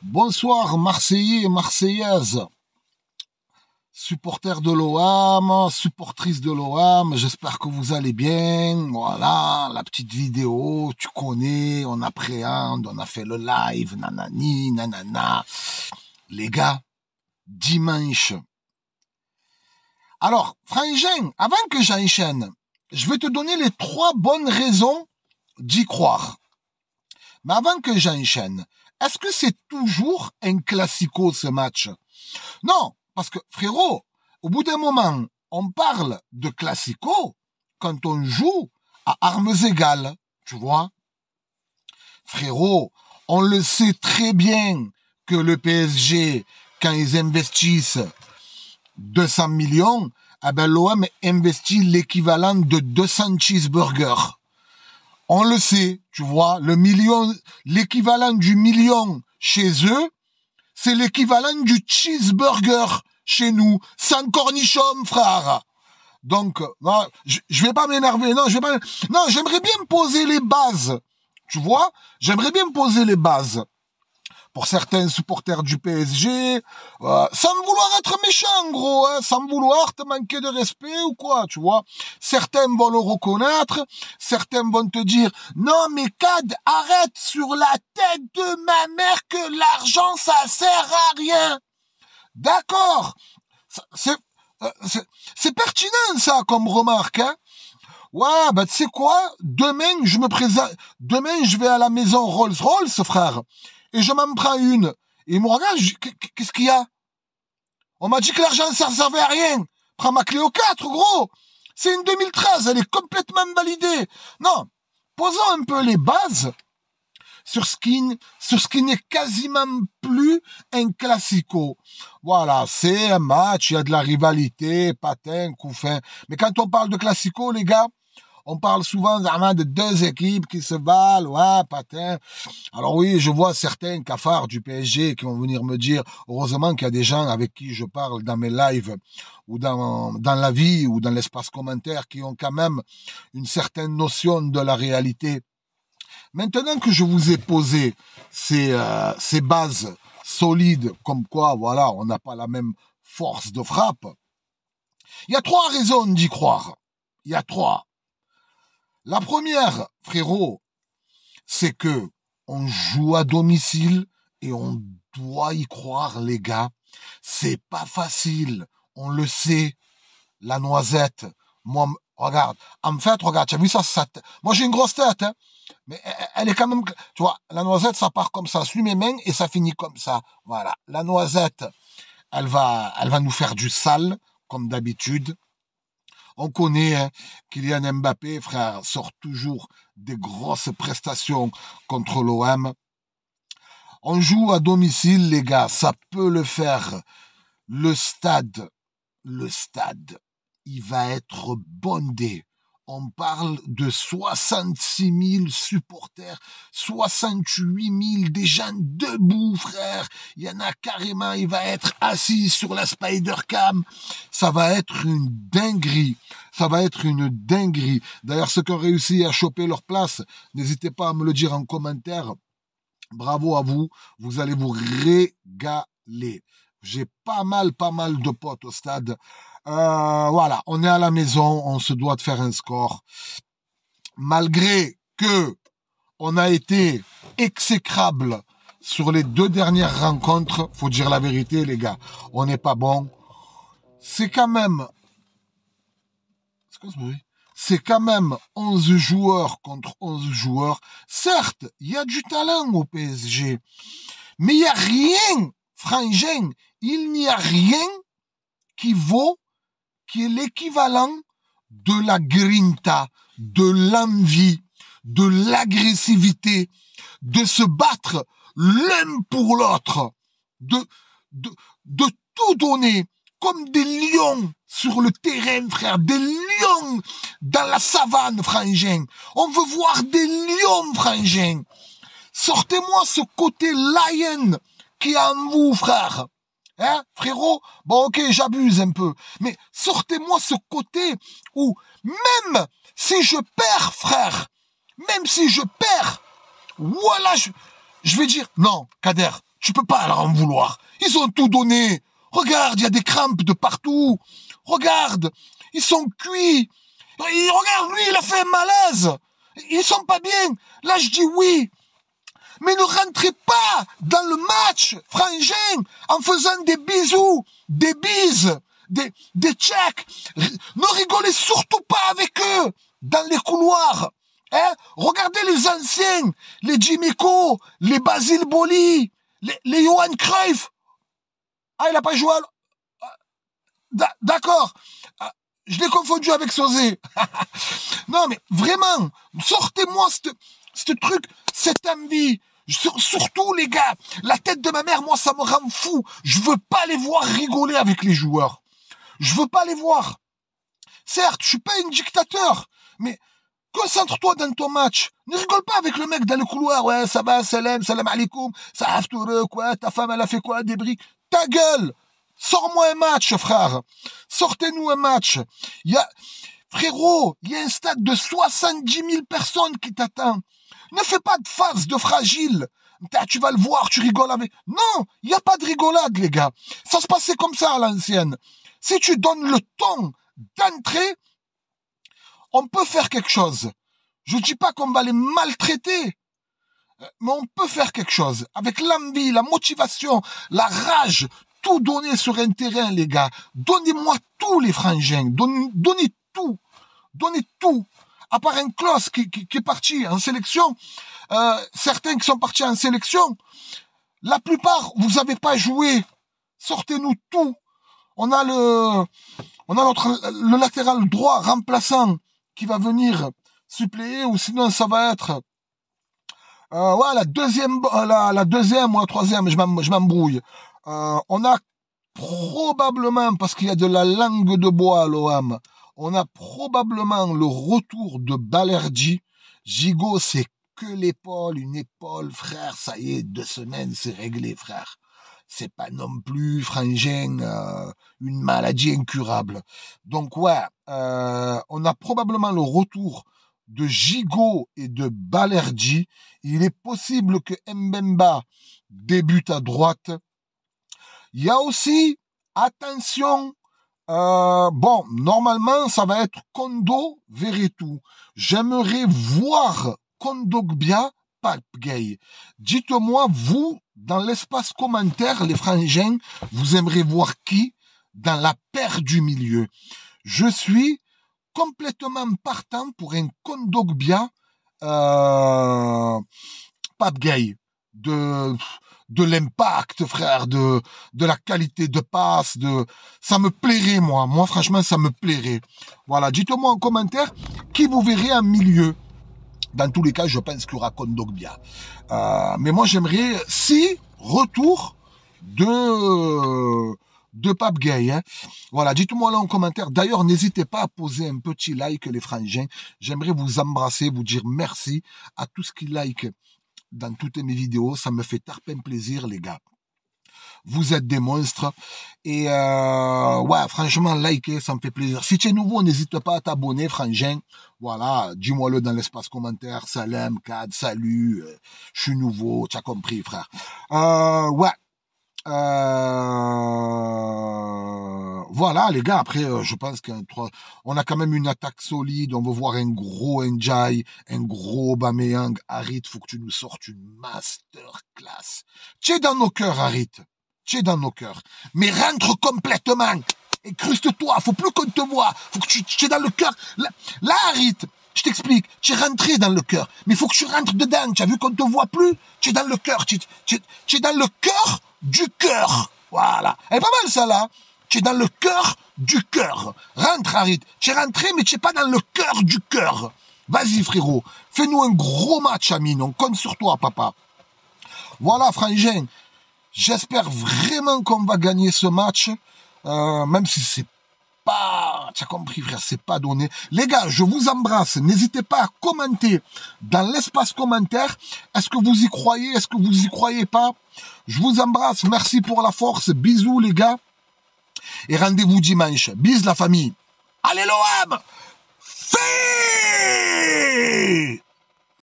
Bonsoir Marseillais et Marseillaises, supporters de l'OM, supportrices de l'OM, j'espère que vous allez bien. Voilà, la petite vidéo, tu connais, on appréhende, on a fait le live, nanani, nanana. Les gars, dimanche. Alors, Frangin, avant que j'enchaîne, je vais te donner les 3 bonnes raisons d'y croire. Mais avant que j'enchaîne, est-ce que c'est toujours un classico ce match? Non, parce que frérot, au bout d'un moment, on parle de classico quand on joue à armes égales, tu vois. Frérot, on le sait très bien que le PSG, quand ils investissent 200 millions, eh ben l'OM investit l'équivalent de 200 cheeseburgers. On le sait, tu vois, l'équivalent du million chez eux, c'est l'équivalent du cheeseburger chez nous, sans cornichon, frère. Donc, je vais pas m'énerver, non, j'aimerais bien poser les bases, tu vois, j'aimerais bien poser les bases. Pour certains supporters du PSG, sans vouloir être méchant, gros, hein, sans vouloir te manquer de respect ou quoi, tu vois. Certains vont le reconnaître, certains vont te dire, non mais Cad, arrête sur la tête de ma mère que l'argent ça sert à rien. D'accord, c'est pertinent ça comme remarque, hein. Ouais, bah tu sais quoi, demain je vais à la maison Rolls-Royce, frère. Et je m'en prends une. Et il me regarde, qu'est-ce qu'il y a? On m'a dit que l'argent, ça ne servait à rien. Prends ma Clio 4, gros. C'est une 2013, elle est complètement validée. Non, posons un peu les bases sur ce qui n'est quasiment plus un classico. Voilà, c'est un match, il y a de la rivalité, patin, coup fin. Mais quand on parle de classico, les gars, on parle souvent de 2 équipes qui se valent, ouais, patin. Alors oui, je vois certains cafards du PSG qui vont venir me dire, heureusement qu'il y a des gens avec qui je parle dans mes lives, ou dans la vie, ou dans l'espace commentaire, qui ont quand même une certaine notion de la réalité. Maintenant que je vous ai posé ces bases solides, comme quoi, voilà, on n'a pas la même force de frappe, il y a 3 raisons d'y croire. Il y a 3. La première, frérot, c'est que on joue à domicile et on doit y croire, les gars. C'est pas facile, on le sait. La noisette, moi, regarde, en fait, regarde, tu as vu ça, moi j'ai une grosse tête, hein, mais elle est quand même, tu vois, la noisette, ça part comme ça, suis mes mains et ça finit comme ça. Voilà, la noisette, elle va nous faire du sale, comme d'habitude. On connaît, hein, Kylian Mbappé, frère, sort toujours des grosses prestations contre l'OM. On joue à domicile, les gars, ça peut le faire. Le stade, il va être bondé. On parle de 66 000 supporters, 68 000 des gens debout, frère. Il y en a carrément, il va être assis sur la Spider-Cam. Ça va être une dinguerie. D'ailleurs, ceux qui ont réussi à choper leur place, n'hésitez pas à me le dire en commentaire. Bravo à vous. Vous allez vous régaler. J'ai pas mal de potes au stade. Voilà, on est à la maison, on se doit de faire un score. Malgré que on a été exécrable sur les 2 dernières rencontres, faut dire la vérité, les gars, on n'est pas bon. C'est quand même 11 joueurs contre 11 joueurs. Certes, il y a du talent au PSG, mais il n'y a rien, frangin, il n'y a rien qui est l'équivalent de la grinta, de l'envie, de l'agressivité, de se battre l'un pour l'autre, de tout donner comme des lions sur le terrain, frère, des lions dans la savane, frangin. On veut voir des lions, frangin. Sortez-moi ce côté lion qui est en vous, frère. Hein, frérot? Bon, ok, j'abuse un peu. Mais sortez-moi ce côté où, même si je perds, frère, voilà, je vais dire, non, Kader, Tu peux pas leur en vouloir. Ils ont tout donné. Regarde, il y a des crampes de partout. Regarde, ils sont cuits. Regarde, lui, il a fait un malaise. Ils sont pas bien. Là, je dis oui. Mais ne rentrez pas dans le match, frangin, en faisant des bisous, des bises, des checks. Ne rigolez surtout pas avec eux dans les couloirs. Hein? Regardez les anciens, les Jimmy Co, les Basile Boli, les Johan Cruyff. Ah, il n'a pas joué D'accord. Je l'ai confondu avec Sosé. Non, mais vraiment, sortez-moi ce truc, cette envie. Surtout, les gars, la tête de ma mère, moi, ça me rend fou. Je veux pas les voir rigoler avec les joueurs. Je veux pas les voir. Certes, je suis pas un dictateur, mais concentre-toi dans ton match. Ne rigole pas avec le mec dans le couloir. Ouais, ça va, salam alaikum, ça haftoure, quoi, ta femme, elle a fait quoi, des briques. Ta gueule! Sors-moi un match, frère. Sortez-nous un match. Frérot, il y a un stade de 70 000 personnes qui t'attend. Ne fais pas de farce de fragile. Tu vas le voir, tu rigoles avec... Non, il n'y a pas de rigolade, les gars. Ça se passait comme ça à l'ancienne. Si tu donnes le ton d'entrée, on peut faire quelque chose. Je ne dis pas qu'on va les maltraiter, mais on peut faire quelque chose. Avec l'envie, la motivation, la rage, tout donner sur un terrain, les gars. Donnez-moi tout, les frangins. Donnez tout. Donnez tout. À part un Klose qui est parti en sélection, certains qui sont partis en sélection, la plupart, vous n'avez pas joué. Sortez-nous tout. On a le latéral droit remplaçant qui va venir suppléer, ou sinon ça va être la deuxième ou la troisième, je m'embrouille. On a probablement, parce qu'il y a de la langue de bois à l'OM, on a probablement le retour de Balerdi. Gigot, c'est que l'épaule, une épaule, frère, ça y est, 2 semaines, c'est réglé, frère. C'est pas non plus, frangin, une maladie incurable. Donc ouais, on a probablement le retour de Gigot et de Balerdi. Il est possible que Mbemba débute à droite. Il y a aussi, attention, normalement, ça va être Kondo Verretou. J'aimerais voir Kondogbia Pape Gueye. Dites-moi, vous, dans l'espace commentaire, les frangins, vous aimeriez voir qui dans la paire du milieu? Je suis complètement partant pour un Kondogbia Pape Gueye. De l'impact, frère, de la qualité de passe, ça me plairait, moi. Moi, franchement, ça me plairait. Voilà, dites-moi en commentaire qui vous verrez en milieu. Dans tous les cas, je pense qu'il y aura Kondogbia. Mais moi, j'aimerais 6 retours de Pape Gueye. Hein. Voilà, dites-moi là en commentaire. D'ailleurs, n'hésitez pas à poser un petit like, les frangins. J'aimerais vous embrasser, vous dire merci à tous qui like dans toutes mes vidéos. Ça me fait tarpin plaisir, les gars. Vous êtes des monstres. Et ouais, franchement, likez, ça me fait plaisir. Si tu es nouveau, n'hésite pas à t'abonner, frangin. Voilà, dis-moi-le dans l'espace commentaire. Salam, Kad, salut, je suis nouveau, tu as compris, frère. Ouais. Voilà, les gars, après, je pense qu'on a quand même une attaque solide. On veut voir un gros Ndiaye, un gros Aubameyang. Harit, faut que tu nous sortes une masterclass. Tu es dans nos cœurs, Harit. Tu es dans nos cœurs. Mais rentre complètement. Incruste-toi. Faut plus qu'on te voit. Faut que tu es dans le cœur. Là, Harit, je t'explique. Tu es rentré dans le cœur. Mais il faut que tu rentres dedans. Tu as vu qu'on te voit plus. Tu es dans le cœur. Tu es dans le cœur du cœur. Voilà. Elle est pas mal, ça, là. Tu es dans le cœur du cœur. Rentre, Harit. Tu es rentré, mais tu n'es pas dans le cœur du cœur. Vas-y, frérot. Fais-nous un gros match, Amine. On compte sur toi, papa. Voilà, frangin. J'espère vraiment qu'on va gagner ce match. Même si c'est pas... Tu as compris, frère, c'est pas donné. Les gars, je vous embrasse. N'hésitez pas à commenter dans l'espace commentaire. Est-ce que vous y croyez? Est-ce que vous y croyez pas? Je vous embrasse. Merci pour la force. Bisous, les gars. Et rendez-vous dimanche. Bis, la famille. Allez, l'OM! Fais!